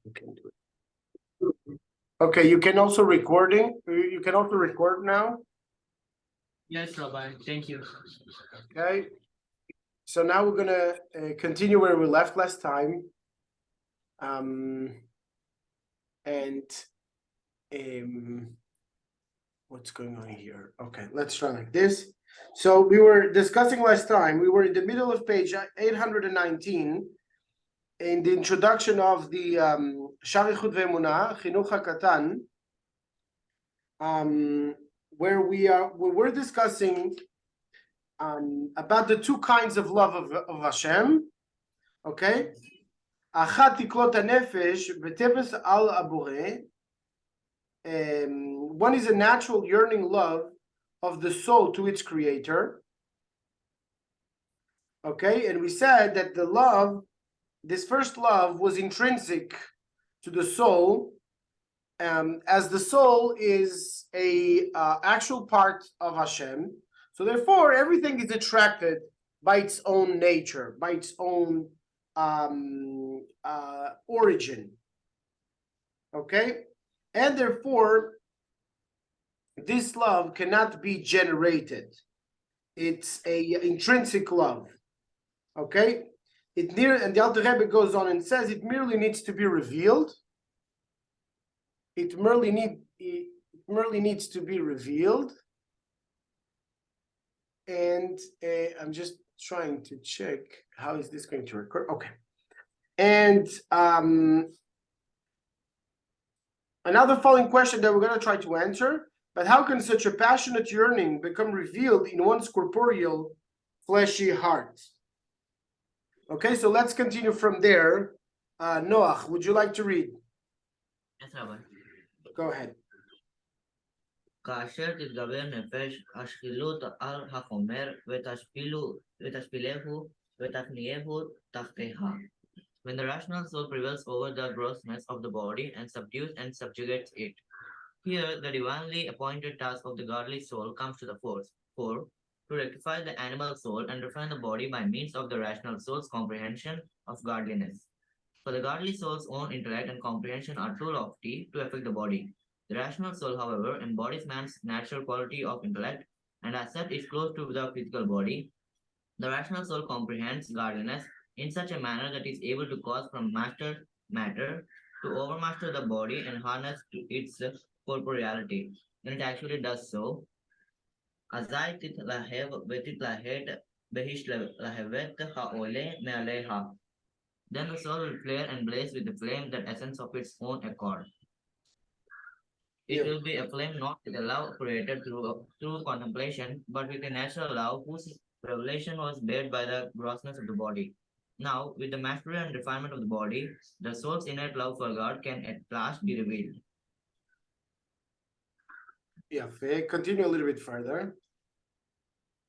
You can do it. Okay, you can also recording. You can also record now. Yes, Rabbi. Thank you. Okay. So now we're gonna continue where we left last time. What's going on here? Okay, let's try like this. So we were discussing last time. We were in the middle of page 819 in the introduction of the Sharichut Ve'emunah, Chinuch HaKatan, where we're discussing about the two kinds of love of Hashem. Okay, Achat tiklot hanefesh v'tefes al abore. One is a natural yearning love of the soul to its creator. Okay, and we said that the love, this first love, was intrinsic to the soul, as the soul is a actual part of Hashem. So therefore, everything is attracted by its own nature, by its own origin. Okay, and therefore, this love cannot be generated. It's a intrinsic love. Okay, and the Alter Rebbe goes on and says it merely needs to be revealed. It merely needs to be revealed. And I'm just trying to check how is this going to record. Okay, and another following question that we're going to try to answer. But how can such a passionate yearning become revealed in one's corporeal, fleshy heart? Okay, so let's continue from there. Noach, would you like to read? Yes, Rabbi. Go ahead. כאשר תתגבר נפש השקילות על החומר ותשפילהו ותכניעהו תחתיה. When the rational soul prevails over the grossness of the body and subdues and subjugates it. Here, the divinely appointed task of the godly soul comes to the fore, to rectify the animal soul and refine the body by means of the rational soul's comprehension of godliness. For the godly soul's own intellect and comprehension are too lofty to affect the body. The rational soul, however, embodies man's natural quality of intellect, and as such is close to the physical body. The rational soul comprehends godliness in such a manner that it is able to cause from matter to overmaster the body and harness to its corporeality. When it actually does so, אזי תתלהב ותתלהט בהשתלהבת העולה מעליה. Then the soul will flare and blaze with the flame, that essence of its own accord. It will be a flame not with a love created through contemplation, but with a natural love whose revelation was bared by the grossness of the body. Now, with the mastery and refinement of the body, the soul's innate love for God can at last be revealed. Yeah, continue a little bit further.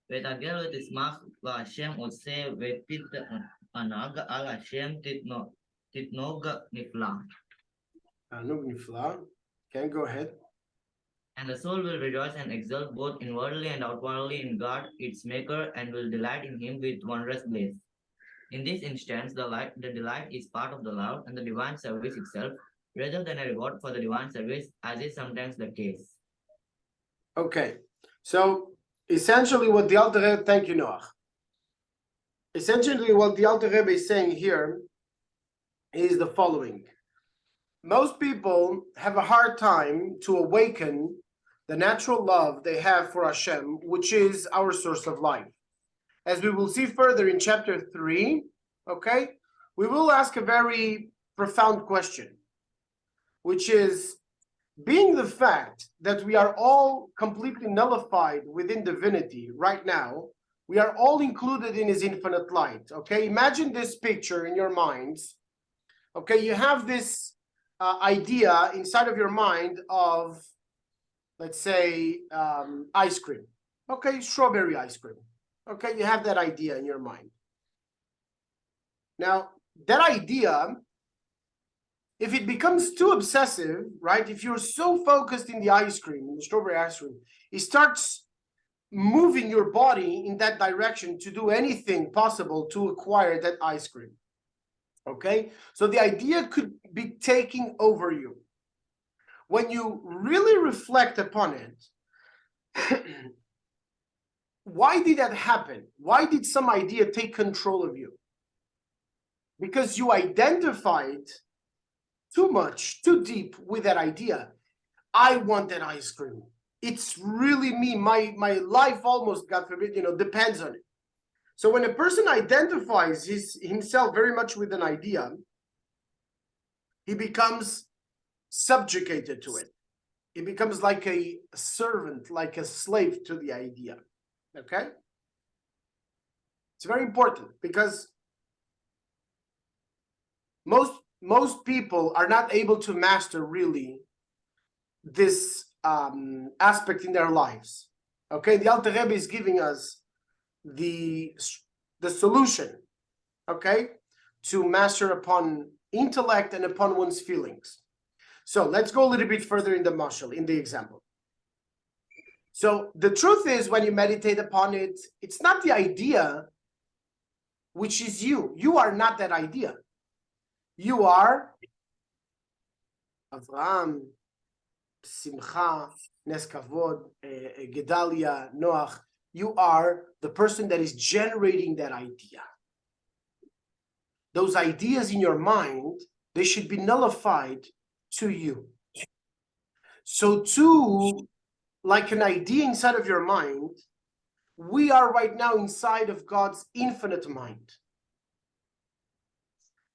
ותגר ותשמח והשם עושה ותתענג על השם תתנוג נפלא. תענוג נפלא. Okay, go ahead. And the soul will rejoice and exult both inwardly and outwardly in God, its maker, and will delight in him with wondrous bliss. In this instance, the delight is part of the love and the divine service itself, rather than a reward for the divine service, as is sometimes the case. Okay, so essentially what the Alter Rebbe, thank you, Noach. Essentially what the Alter Rebbe is saying here is the following. Most people have a hard time to awaken the natural love they have for Hashem, which is our source of life. As we will see further in chapter 3, okay, we will ask a very profound question, which is, being the fact that we are all completely nullified within divinity right now, we are all included in his infinite light, okay? Imagine this picture in your minds, okay? You have this idea inside of your mind of, let's say, ice cream, okay? Strawberry ice cream, okay? You have that idea in your mind. Now, that idea, if it becomes too obsessive, right? If you're so focused in the ice cream, in the strawberry ice cream, it starts moving your body in that direction to do anything possible to acquire that ice cream. Okay, so the idea could be taking over you. When you really reflect upon it, why did that happen? Why did some idea take control of you? Because you identified too much, too deep with that idea. I want that ice cream. It's really me. My life almost, God forbid, depends on it. So when a person identifies himself very much with an idea, he becomes subjugated to it. He becomes like a servant, like a slave to the idea. Okay? It's very important because most people are not able to master really this aspect in their lives. Okay, the Alter Rebbe is giving us the solution, okay, to master upon intellect and upon one's feelings. So let's go a little bit further in the mashal, in the example. So the truth is, when you meditate upon it, it's not the idea which is you. You are not that idea. You are Avraham, Simcha, Nes Kavod, Gedalia, Noach. You are the person that is generating that idea. Those ideas in your mind, they should be nullified to you. So too, like an idea inside of your mind, we are right now inside of God's infinite mind.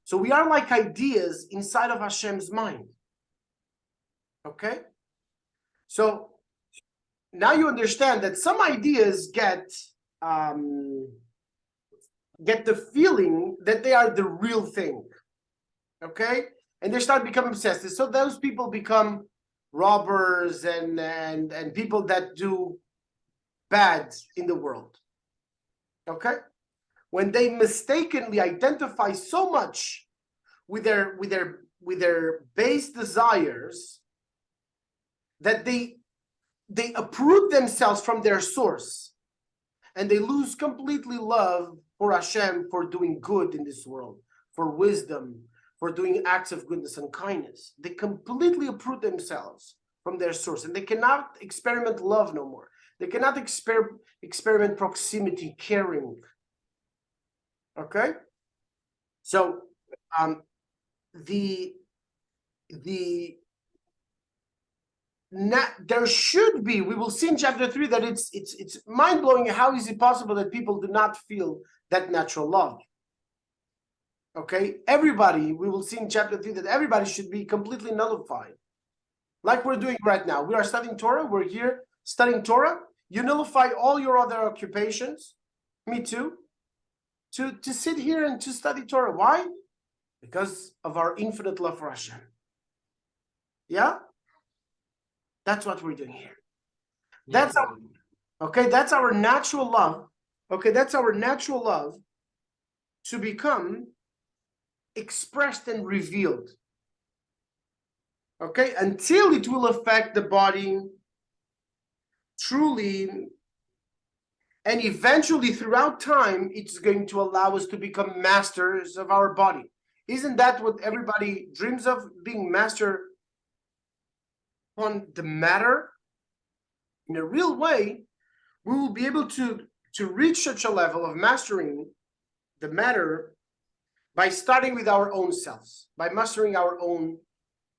So we are like ideas inside of Hashem's mind. Okay? So now you understand that some ideas get the feeling that they are the real thing. Okay? And they start becoming obsessed. So those people become robbers and people that do bad in the world. Okay? When they mistakenly identify so much with their base desires that they uproot themselves from their source and they lose completely love for Hashem, for doing good in this world, for wisdom, for doing acts of goodness and kindness. They completely uproot themselves from their source and they cannot experiment love no more. They cannot experiment proximity, caring. Okay? So there should be, we will see in chapter 3 that it's mind-blowing. How is it possible that people do not feel that natural love? Okay, everybody, we will see in chapter 3 that everybody should be completely nullified, like we're doing right now. We are studying Torah. We're here studying Torah. You nullify all your other occupations, me too, to sit here and to study Torah. Why? Because of our infinite love for Hashem. Yeah? That's what we're doing here. That's that's our natural love. Okay, that's our natural love to become expressed and revealed. Okay, until it will affect the body truly, and eventually throughout time, it's going to allow us to become masters of our body. Isn't that what everybody dreams of, being master on the matter? In a real way, we will be able to reach such a level of mastering the matter by starting with our own selves, by mastering our own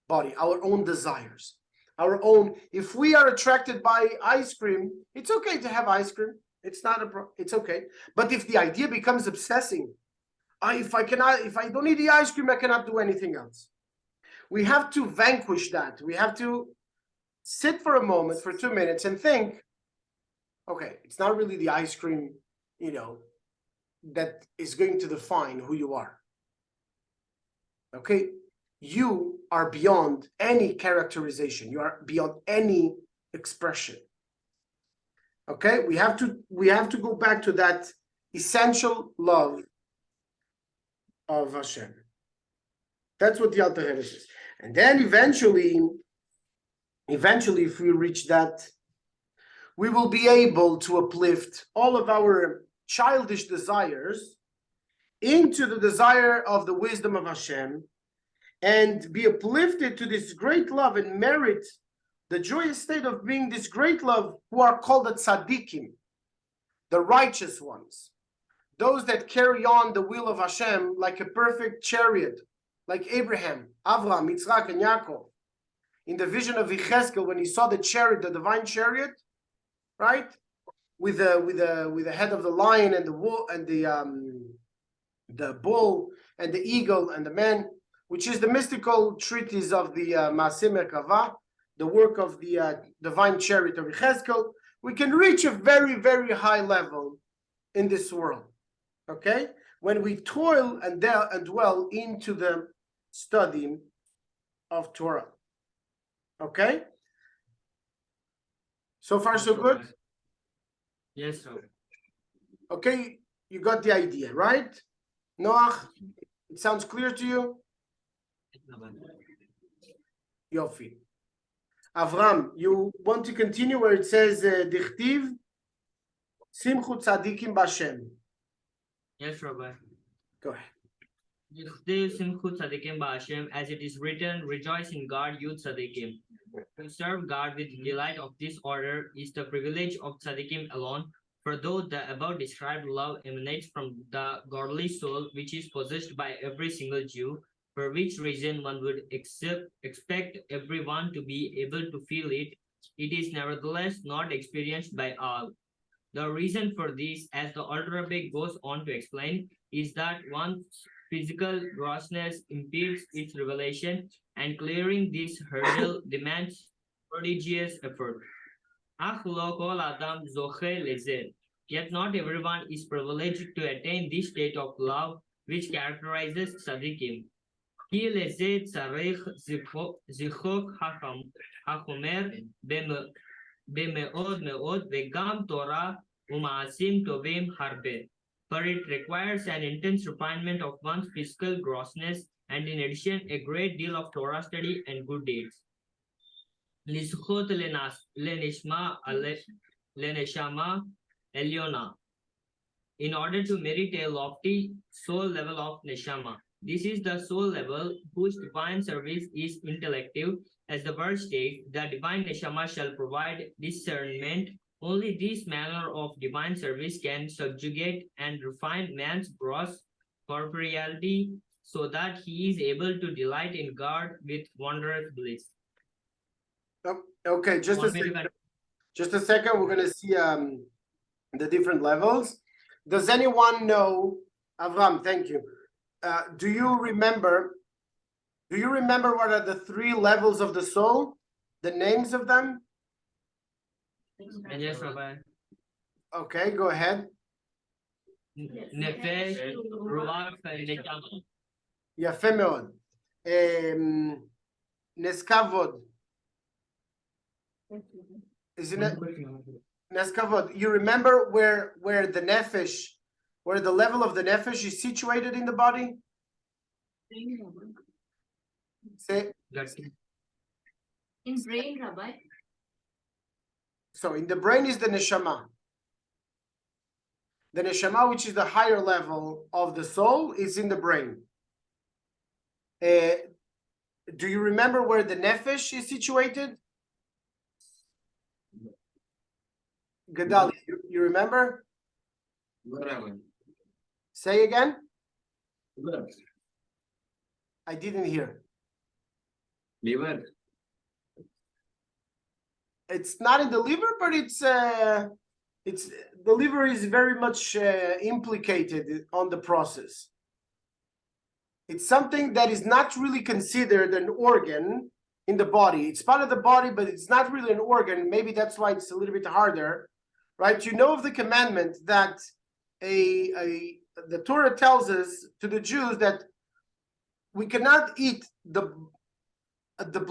body, our own desires, our own. If we are attracted by ice cream, it's okay to have ice cream. It's not it's okay. But if the idea becomes obsessing, if I don't eat the ice cream, I cannot do anything else. We have to vanquish that. We have to sit for a moment, for 2 minutes, and think, okay, it's not really the ice cream, that is going to define who you are. Okay, you are beyond any characterization. You are beyond any expression. Okay, we have to go back to that essential love of Hashem. That's what the Alter Rebbe says. And then eventually, if we reach that, we will be able to uplift all of our childish desires into the desire of the wisdom of Hashem and be uplifted to this great love and merit the joyous state of being this great love, who are called the tzaddikim, the righteous ones, those that carry on the will of Hashem like a perfect chariot, like Abraham, Avraham, Yitzchak, and Yaakov. In the vision of Yechezkel, when he saw the chariot, the divine chariot, right, with the head of the lion and the wool and the bull and the eagle and the man, which is the mystical treatise of the Maaseh Merkavah, the work of the divine chariot of Yechezkel, we can reach a very, very high level in this world. Okay, when we toil and dwell into the study of Torah. Okay, so far so good. Yes, sir. Okay, you got the idea, right? Noach, it sounds clear to you? Yofi. Avram, you want to continue where it says Dichtiv Simchu Tzadikim Bashem? Yes, Rabbi. Go ahead. As it is written, rejoice in God, you tzaddikim. To serve God with delight of this order is the privilege of tzaddikim alone. For though the above described love emanates from the godly soul which is possessed by every single Jew, for which reason one would expect everyone to be able to feel it, it is nevertheless not experienced by all. The reason for this, as the Alter Rebbe goes on to explain, is that one's physical grossness impedes its revelation, and clearing this hurdle demands prodigious effort. Yet not everyone is privileged to attain this state of love which characterizes tzaddikim. כי לזה צריך זיכוך החומר במאוד מאוד וגם תורה ומעשים טובים הרבה. For it requires an intense refinement of one's physical grossness and in addition a great deal of Torah study and good deeds. לזכות לנשמה עליונה. In order to merit a lofty soul level of neshama. This is the soul level whose divine service is intellective. As the verse states, the divine neshama shall provide discernment. Only this manner of divine service can subjugate and refine man's gross corporeality so that he is able to delight in God with wondrous bliss. Okay, just a second. We're going to see the different levels. Does anyone know, Avram, thank you. Do you remember what are the three levels of the soul? The names of them? Yes, Rabbi. Okay, go ahead. Nefesh, Ruach, Neshama. יפה מאוד. Neskavod. Isn't it? Neskavod. You remember where the nefesh, where the level of the nefesh is situated in the body? Say. In brain, Rabbi. So in the brain is the neshama. The neshama, which is the higher level of the soul, is in the brain. Do you remember where the nefesh is situated? Gadali, you remember? Say again. I didn't hear. Liver. It's not in the liver, but it's the liver is very much implicated on the process. It's something that is not really considered an organ in the body. It's part of the body, but it's not really an organ. Maybe that's why it's a little bit harder, right? You know of the commandment that the Torah tells us to the Jews that we cannot eat the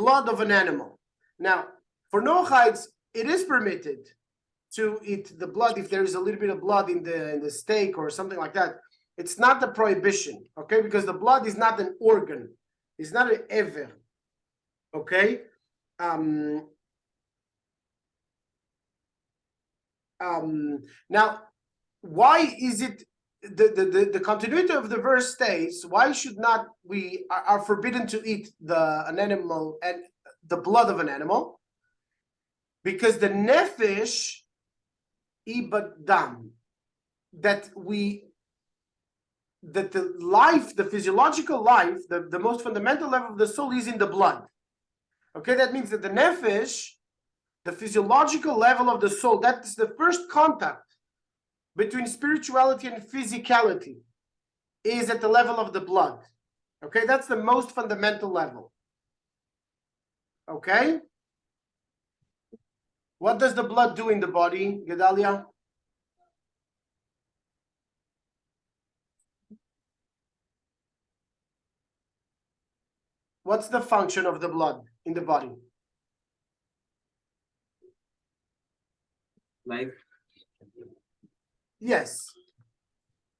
blood of an animal. Now, for Noachites, it is permitted to eat the blood if there is a little bit of blood in the steak or something like that. It's not the prohibition, okay? Because the blood is not an organ. It's not an ever, okay? Now, why is it the continuity of the verse states, why should not we are forbidden to eat an animal and the blood of an animal? Because the nefesh ibadam, that the life, the physiological life, the most fundamental level of the soul is in the blood. Okay, that means that the nefesh, the physiological level of the soul, that's the first contact between spirituality and physicality, is at the level of the blood. Okay, that's the most fundamental level. Okay, what does the blood do in the body, Gedalia? What's the function of the blood in the body? Life. Yes,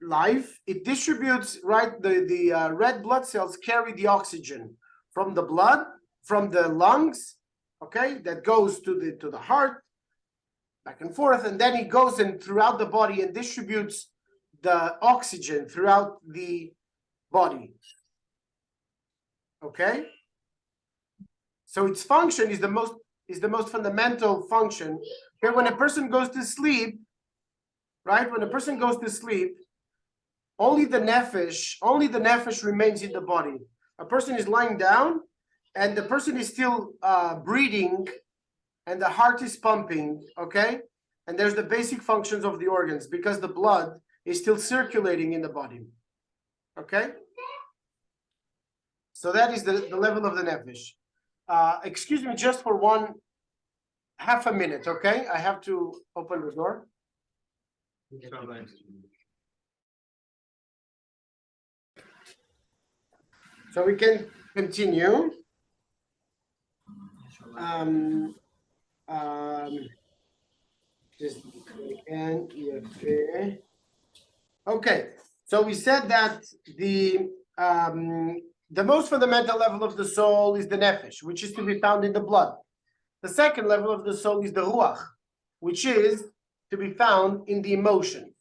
life. It distributes, right? The red blood cells carry the oxygen from the blood, from the lungs, okay, that goes to the heart, back and forth, and then it goes and throughout the body and distributes the oxygen throughout the body. Okay, so its function is the most fundamental function. Okay, when a person goes to sleep, right? When a person goes to sleep, only the nefesh remains in the body. A person is lying down, and the person is still breathing, and the heart is pumping. Okay, and there's the basic functions of the organs because the blood is still circulating in the body. Okay. So that is the level of the nefesh. Excuse me, just for half a minute, okay? I have to open the door. So we can continue. Just again, okay. So we said that the most fundamental level of the soul is the nefesh, which is to be found in the blood. The second level of the soul is the ruach, which is to be found in the emotions.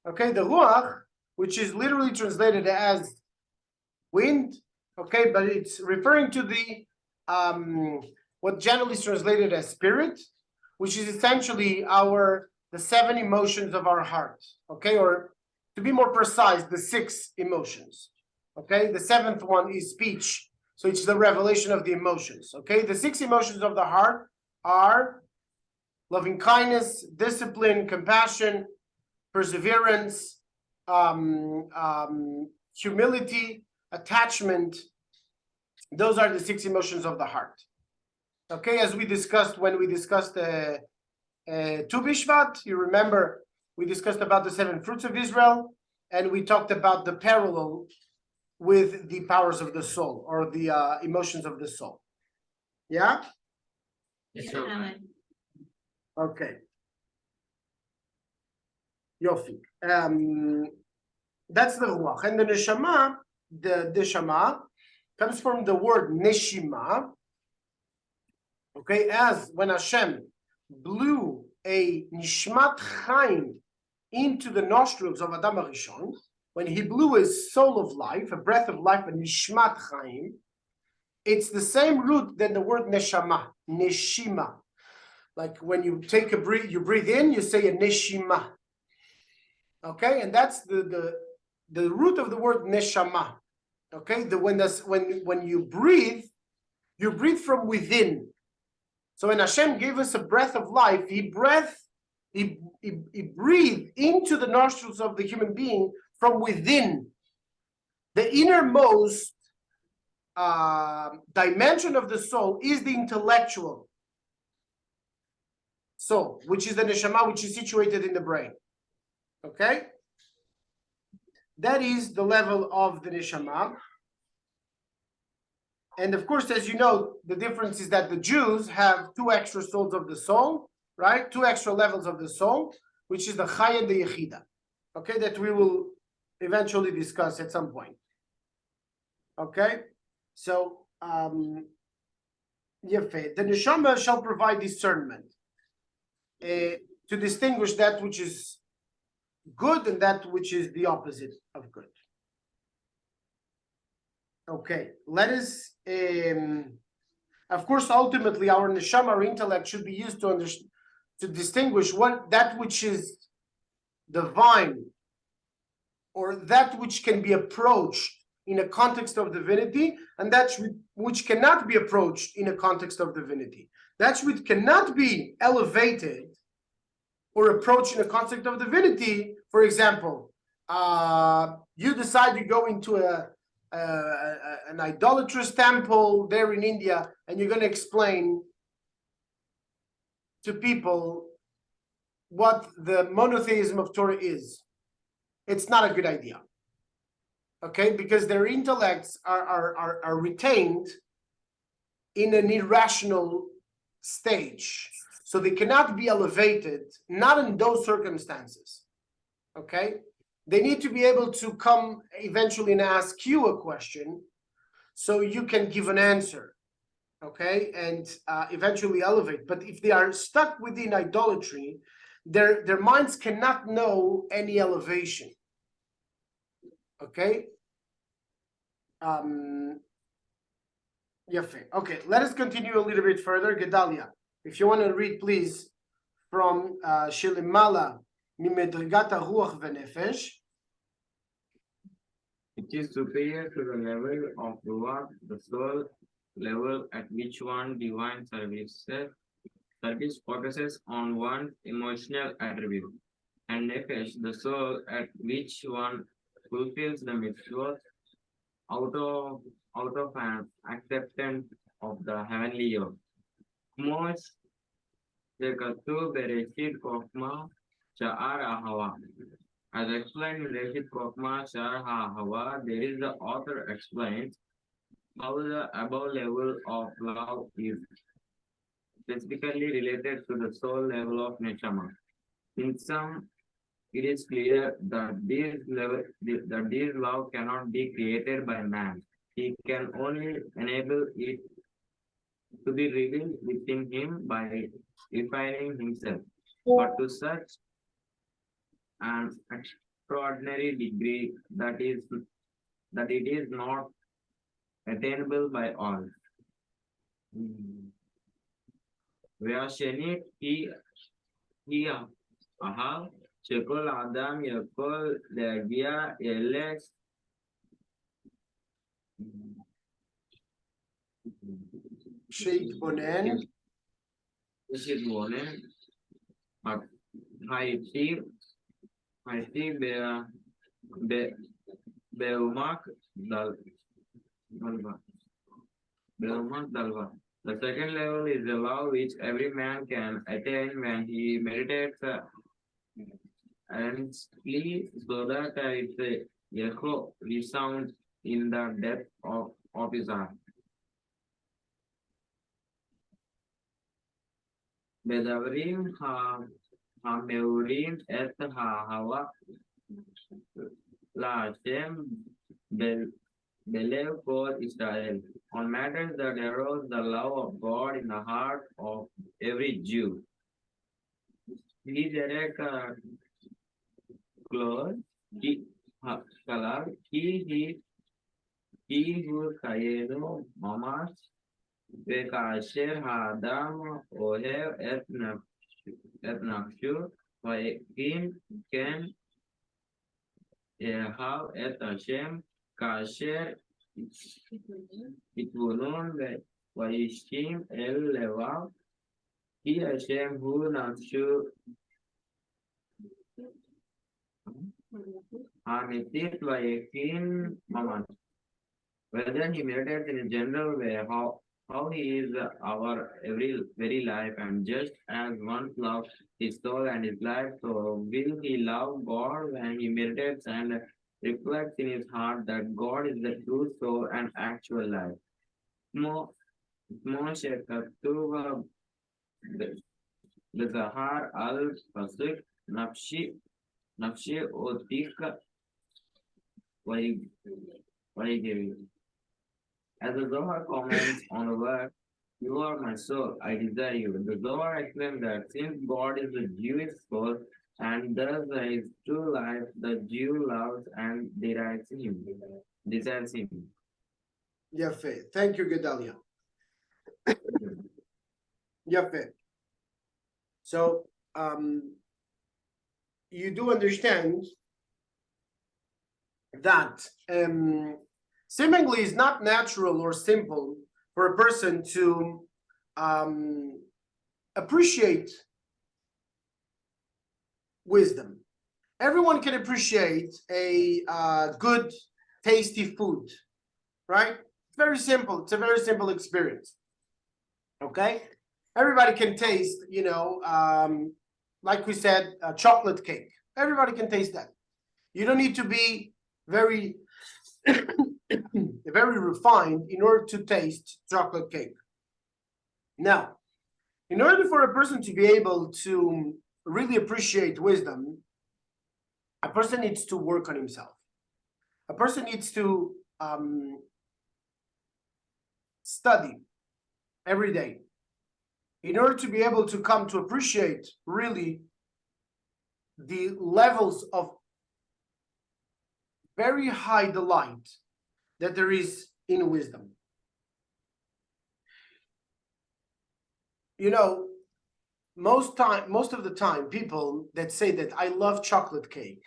Okay, the ruach, which is literally translated as wind, okay, but it's referring to the what generally is translated as spirit, which is essentially the 7 emotions of our heart, okay, or to be more precise, the 6 emotions. Okay, the 7th one is speech, so it's the revelation of the emotions. Okay, the 6 emotions of the heart are loving kindness, discipline, compassion, perseverance, humility, attachment. Those are the 6 emotions of the heart. Okay, as we discussed when we discussed Tu Bishvat, you remember we discussed about the 7 fruits of Israel, and we talked about the parallel with the powers of the soul or the emotions of the soul. Yeah? Yes, sir. Okay. Yofi. That's the ruach. And the neshama, the neshama comes from the word neshima. Okay, as when Hashem blew a nishmat chaim into the nostrils of Adam HaRishon, when he blew his soul of life, a breath of life, a nishmat chaim, it's the same root than the word neshama, neshima. Like when you take you breathe in, you say a neshima. Okay, and that's the root of the word neshama. Okay, when you breathe from within. So when Hashem gave us a breath of life, he breathed into the nostrils of the human being from within. The innermost dimension of the soul is the intellectual soul, which is the neshama, which is situated in the brain. Okay? That is the level of the neshama. And of course, as you know, the difference is that the Jews have 2 extra souls of the soul, right? 2 extra levels of the soul, which is the Chai and the Yechida. Okay, that we will eventually discuss at some point. Okay, so the neshama shall provide discernment to distinguish that which is good and that which is the opposite of good. Okay, let us, of course, ultimately our neshama, our intellect, should be used to distinguish what that which is divine or that which can be approached in a context of divinity, and that which cannot be approached in a context of divinity. That which cannot be elevated or approached in a context of divinity. For example, you decide to go into an idolatrous temple there in India, and you're going to explain to people what the monotheism of Torah is. It's not a good idea. Okay, because their intellects are retained in an irrational stage, so they cannot be elevated, not in those circumstances. Okay, they need to be able to come eventually and ask you a question so you can give an answer. Okay, and eventually elevate. But if they are stuck within idolatry, their minds cannot know any elevation. Okay. Okay, let us continue a little bit further. Gedalia, if you want to read, please, from Shelimala Mimedrigata Ruach Venefesh. It is superior to the level of Ruach, the soul level at which one divine service focuses on one's emotional attribute, and Nefesh, the soul at which one fulfills the mitzvot out of an acceptance of the heavenly yoke. Most Zekatu Bereshit Kokma Sha'ar Ahava. As explained in Bereshit Kokma Sha'ar Ahava, there is the author explains how the above level of love is specifically related to the soul level of Neshama. In some, it is clear that this love cannot be created by man. He can only enable it to be revealed within him by refining himself. But to such an extraordinary degree that it is not attainable by all. והשנית היא אהב שכל אדם יכול להגיע אליה שיתבונן הייתי בעומק דלווה. The second level is the love which every man can attain when he meditates earnestly, so that its echo resounds in the depth of his heart. מדברים המעורים את האהבה להשם בלב כל ישראל, on matters that arouse the love of God in the heart of every Jew. He direct close, color, he who kayenu mamas, וכאשר האדם אוהב את נפשו, ויקים כן יאהב את השם, כאשר יתבונן וישכים אל לבב, כי השם הוא נפשו האמיתית ויקים ממש. Whether he meditates in a general way, how he is our very life, and just as one loves his soul and his life, so will he love God when he meditates and reflects in his heart that God is the true soul and actual life. Moshe Katuva Zahar al Pasuk Nafshi Otika Vaigiri. As the Zohar comments on the word, "You are my soul, I desire you." The Zohar explains that since God is the Jewish soul, And thus his true life, the Jew loves and derides him, desires him. Yafe. Thank you, Gedalia. Yafe. So you do understand that seemingly is not natural or simple for a person to appreciate wisdom. Everyone can appreciate a good, tasty food, right? It's very simple. It's a very simple experience. Okay, everybody can taste, like we said, chocolate cake. Everybody can taste that. You don't need to be very, very refined in order to taste chocolate cake. Now, in order for a person to be able to really appreciate wisdom, a person needs to work on himself. A person needs to study every day in order to be able to come to appreciate really the levels of very high delight that there is in wisdom. Most of the time, people that say that I love chocolate cake,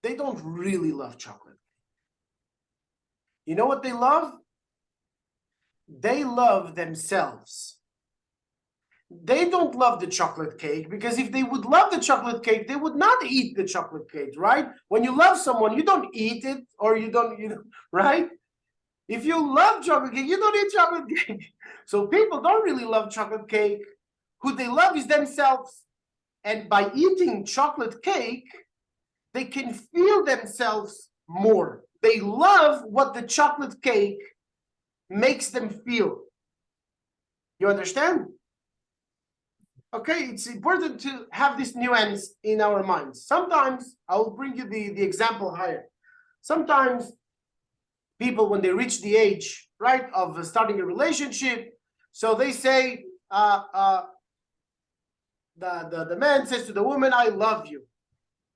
they don't really love chocolate. You know what they love? They love themselves. They don't love the chocolate cake, because if they would love the chocolate cake, they would not eat the chocolate cake, right? When you love someone, you don't eat it, or you don't, right? If you love chocolate cake, you don't eat chocolate cake. So people don't really love chocolate cake. Who they love is themselves. And by eating chocolate cake, they can feel themselves more. They love what the chocolate cake makes them feel. You understand? Okay, it's important to have this nuance in our minds. Sometimes, I will bring you the example higher. Sometimes people, when they reach the age, right, of starting a relationship, so they say, the man says to the woman, I love you,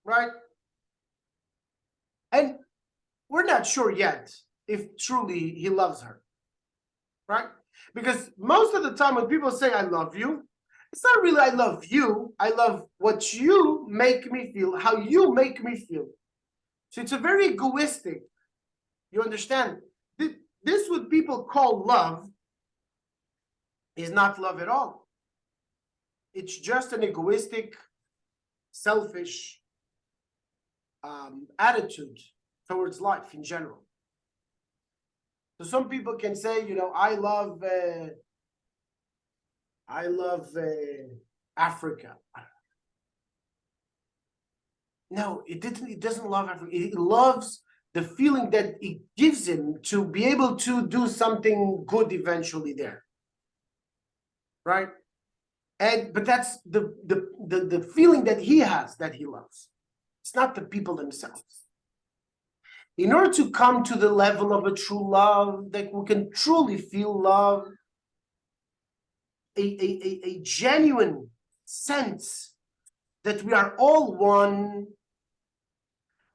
right? And we're not sure yet if truly he loves her, right? Because most of the time when people say I love you, it's not really I love you. I love what you make me feel, how you make me feel. So it's a very egoistic, you understand? This what people call love is not love at all. It's just an egoistic, selfish attitude towards life in general. So some people can say, I love Africa. No, it doesn't love Africa. It loves the feeling that it gives him to be able to do something good eventually there, right? But that's the feeling that he has, that he loves. It's not the people themselves. In order to come to the level of a true love, that we can truly feel love, a genuine sense that we are all one,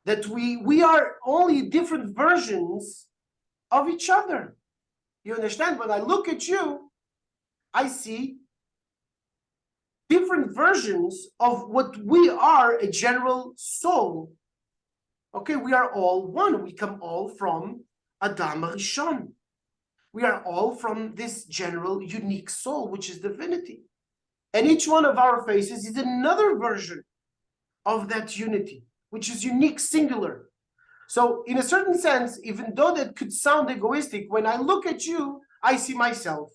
that we are only different versions of each other. You understand? When I look at you, I see different versions of what we are, a general soul. Okay, we are all one. We come all from Adam Rishon. We are all from this general unique soul, which is divinity. And each one of our faces is another version of that unity, which is unique, singular. So in a certain sense, even though that could sound egoistic, when I look at you, I see myself.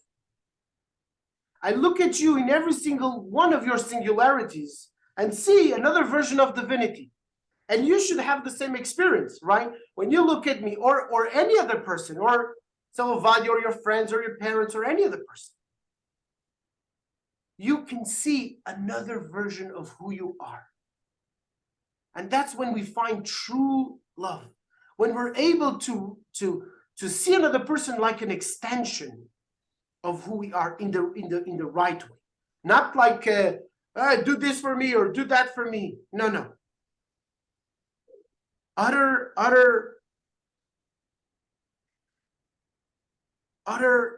I look at you in every single one of your singularities and see another version of divinity. And you should have the same experience, right? When you look at me or any other person, or somebody, or your friends, or your parents, or any other person, you can see another version of who you are. And that's when we find true love. When we're able to see another person like an extension of who we are in the right way. Not like Do this for me or do that for me. No. Utter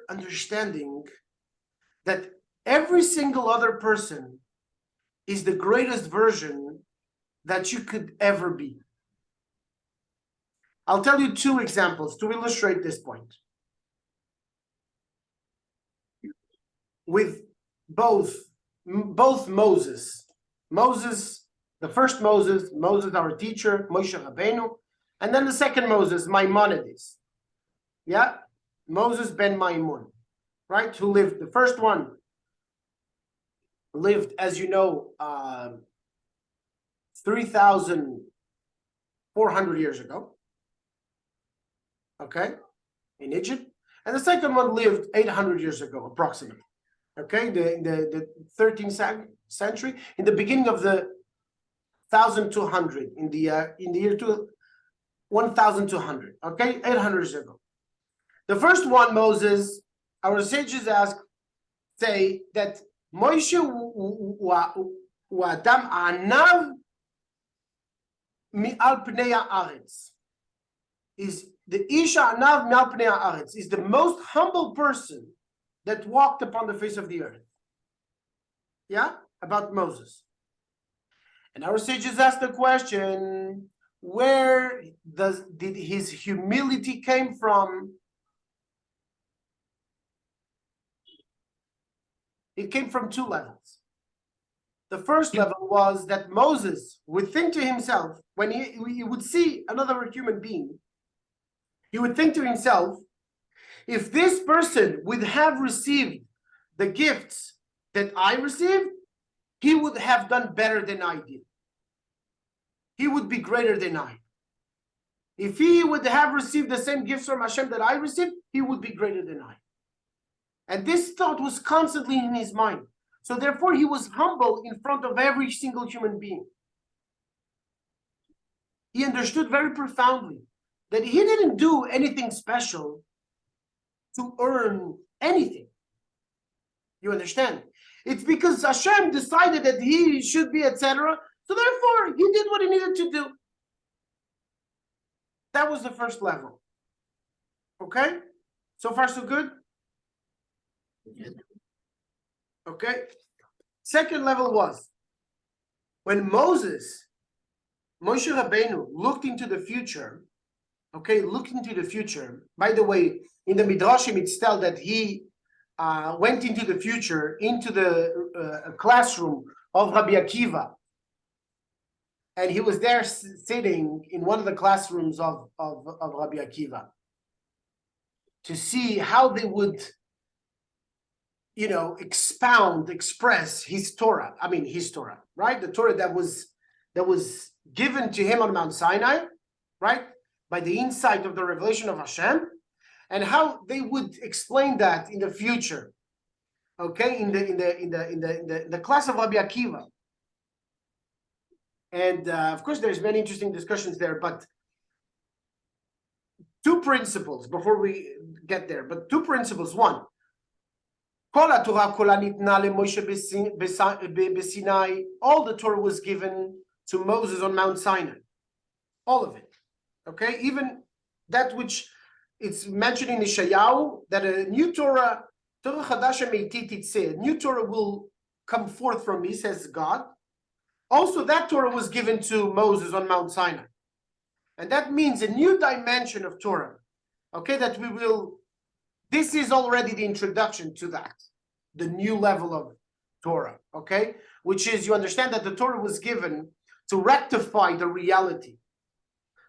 understanding that every single other person is the greatest version that you could ever be. I'll tell you two examples to illustrate this point. With both Moses, the first Moses, our teacher, Moshe Rabbeinu, and then the second Moses, Maimonides. Yeah, Moses ben Maimun, right? Who lived, the first one lived, as you know, 3,400 years ago, okay, in Egypt. And the second one lived 800 years ago, approximately, okay, the 13th century, in the beginning of the 1200, in the year 1200, okay, 800 years ago. The first one, Moses, our sages say that Moshe הוא האדם הענב מעל פני הארץ. Is the Ish הענב מעל פני הארץ, is the most humble person that walked upon the face of the earth. Yeah, about Moses. And our sages asked the question, where did his humility came from? It came from two levels. The first level was that Moses would think to himself, when he would see another human being, he would think to himself, if this person would have received the gifts that I received, he would have done better than I did. He would be greater than I. If he would have received the same gifts from Hashem that I received, he would be greater than I. And this thought was constantly in his mind. So therefore, he was humble in front of every single human being. He understood very profoundly that he didn't do anything special to earn anything. You understand? It's because Hashem decided that he should be, etc. So therefore, he did what he needed to do. That was the first level. Okay? So far, so good? Okay. Second level was when Moshe Rabbeinu looked into the future. Okay, looked into the future. By the way, in the Midrashim, it's told that he went into the future, into the classroom of Rabbi Akiva, and he was there sitting in one of the classrooms of Rabbi Akiva to see how they would, express his Torah. I mean, his Torah, right? The Torah that was given to him on Mount Sinai, right? By the insight of the revelation of Hashem, and how they would explain that in the future. Okay, in the class of Rabbi Akiva. And of course, there's many interesting discussions there, but two principles before we get there. But two principles. One, all the Torah was given to Moses on Mount Sinai. All of it. Okay? Even that which it's mentioned in Ishayahu, that a new Torah new Torah will come forth from me, says God. Also, that Torah was given to Moses on Mount Sinai. And that means a new dimension of Torah. Okay, that this is already the introduction to that, the new level of Torah, okay? Which is, you understand that the Torah was given to rectify the reality.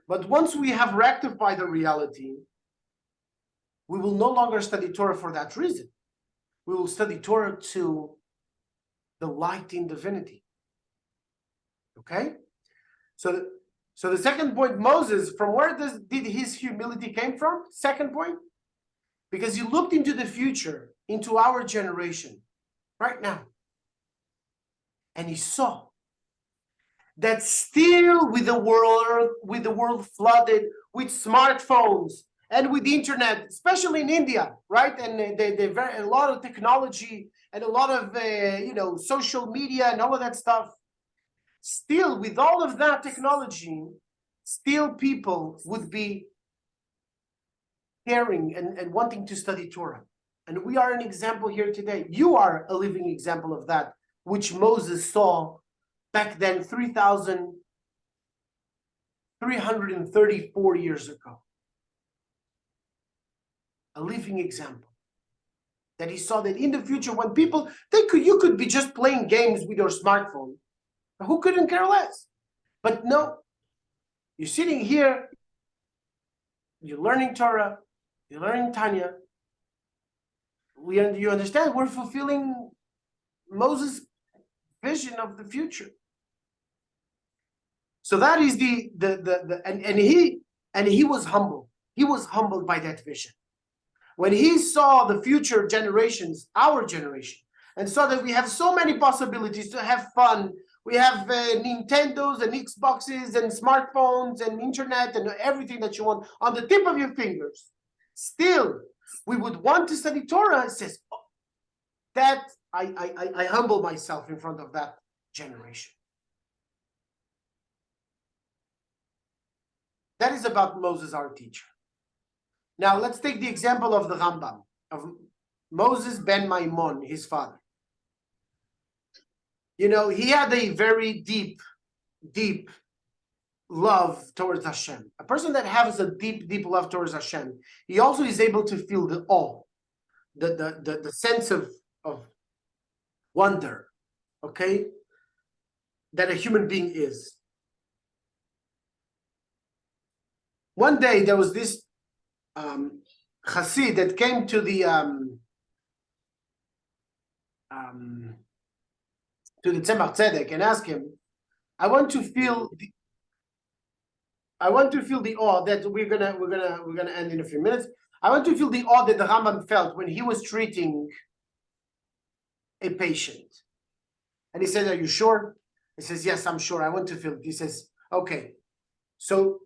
But once we have rectified the reality, we will no longer study Torah for that reason. We will study Torah to delight in divinity. Okay? So the second point, Moses, from where did his humility came from? Second point, because he looked into the future, into our generation, right now. And he saw that still with the world flooded with smartphones and with the internet, especially in India, right? And they very a lot of technology and a lot of social media and all of that stuff. Still, with all of that technology, still people would be caring and wanting to study Torah. And we are an example here today. You are a living example of that, which Moses saw back then 3,334 years ago. A living example. That he saw that in the future, when people, you could be just playing games with your smartphone. Who couldn't care less? But no, you're sitting here, you're learning Torah, you're learning Tanya. You understand, we're fulfilling Moses' vision of the future. So that is and he was humble. He was humbled by that vision. When he saw the future generations, our generation, and saw that we have so many possibilities to have fun. We have Nintendos and Xboxes and smartphones and internet and everything that you want on the tip of your fingers. Still, we would want to study Torah. It says that I humble myself in front of that generation. That is about Moses, our teacher. Now, let's take the example of the Rambam, of Moses ben Maimon, his father. You know, he had a very deep, deep love towards Hashem. A person that has a deep, deep love towards Hashem, he also is able to feel the awe, the sense of wonder, okay, that a human being is. One day there was this Chassid that came to the Tzemach Tzedek and asked him, I want to feel the awe that we're gonna end in a few minutes. I want to feel the awe that the Rambam felt when he was treating a patient. And he said, are you sure? He says, yes, I'm sure. I want to feel it. He says, okay. So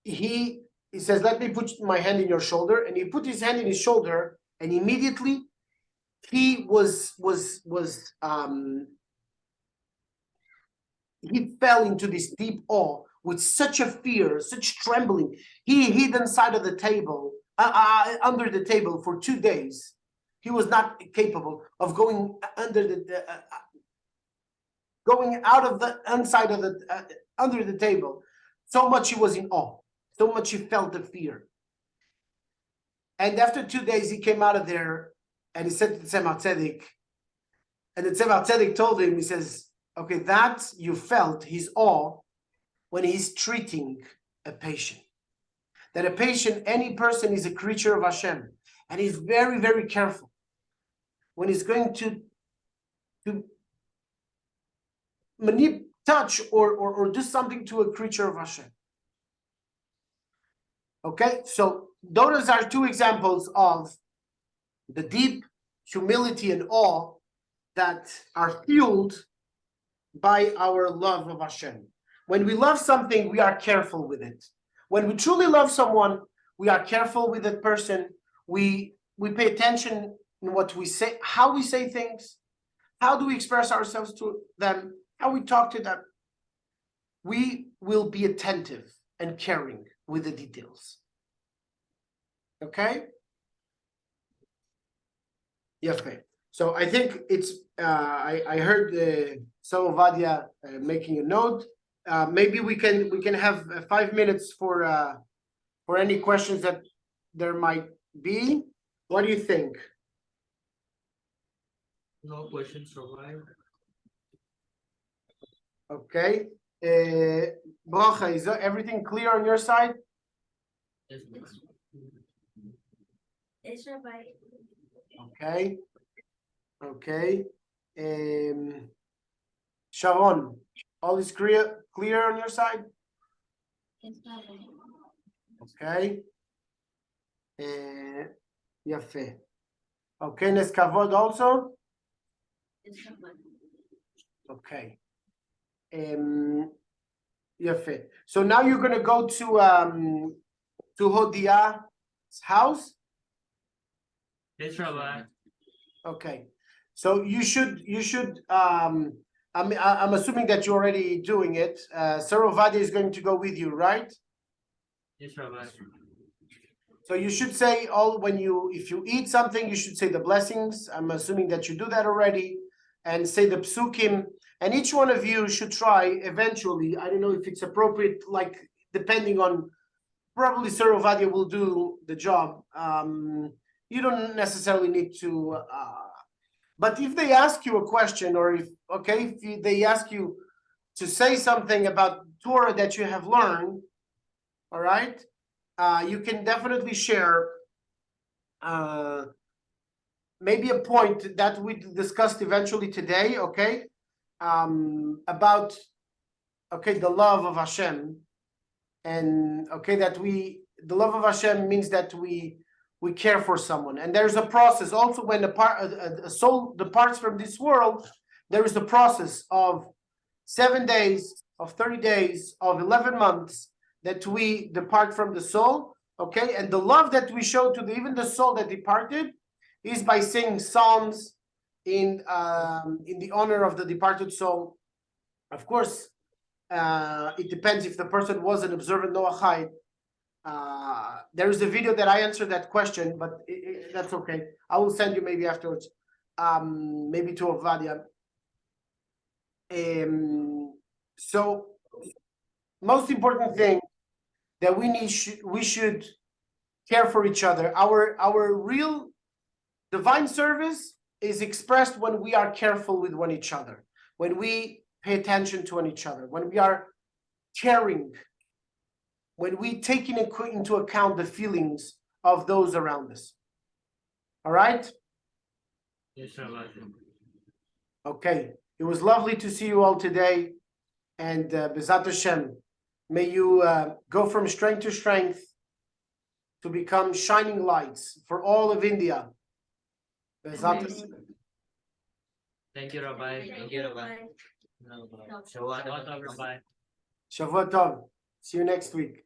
he says, let me put my hand in your shoulder. And he put his hand in his shoulder, and immediately he he fell into this deep awe with such a fear, such trembling. He hid inside of the table, under the table for 2 days. He was not capable of going going out of the inside of the under the table. So much he was in awe. So much he felt the fear. And after 2 days, he came out of there and he said to the Tzemach Tzedek, and the Tzemach Tzedek told him, he says, okay, that you felt his awe when he's treating a patient. That a patient, any person, is a creature of Hashem. And he's very, very careful when he's going to touch or do something to a creature of Hashem. Okay, so those are 2 examples of the deep humility and awe that are fueled by our love of Hashem. When we love something, we are careful with it. When we truly love someone, we are careful with that person. We pay attention in what we say, how we say things, how do we express ourselves to them, how we talk to them. We will be attentive and caring with the details. Okay? Yes, okay. So I think it's, I heard Salovadia making a note. Maybe we can have 5 minutes for any questions that there might be. What do you think? No questions provided. Okay. Bracha, is everything clear on your side? Yes. Okay. Okay. Sharon, all is clear on your side? Okay. יפה. Okay, נס כבוד also? Okay. יפה. So now you're going to go to Hodia house? Yes, Rabbi. Okay, so you should I'm assuming that you're already doing it. Sir Ovadia is going to go with you, right? Yes, Rabbi. So you should say if you eat something, you should say the blessings. I'm assuming that you do that already, and say the psukim. And each one of you should try eventually. I don't know if it's appropriate, like depending on, probably Sir Ovadia will do the job. You don't necessarily need to. But if they ask you a question, or if they ask you to say something about Torah that you have learned, all right, you can definitely share maybe a point that we discussed eventually today, okay, about the love of Hashem, and the love of Hashem means that we care for someone, and there's a process also when a soul departs from this world. There is a process of 7 days, of 30 days, of 11 months that we depart from the soul, okay? And the love that we show to even the soul that departed is by singing psalms in the honor of the departed soul. Of course, it depends if the person was an observant Noachide. There is a video that I answered that question, but that's okay. I will send you maybe afterwards, maybe to Ovadia. So most important thing that we should care for each other. Our real divine service is expressed when we are careful with one each other, when we pay attention to one each other, when we are caring, when we take into account the feelings of those around us. All right? Yes, Rabbi. Okay. It was lovely to see you all today. And Bezat Hashem, may you go from strength to strength to become shining lights for all of India. Bezat Hashem. Thank you, Rabbi. Thank you, Rabbi. Shavua Tov, Rabbi. Shavua Tov. See you next week.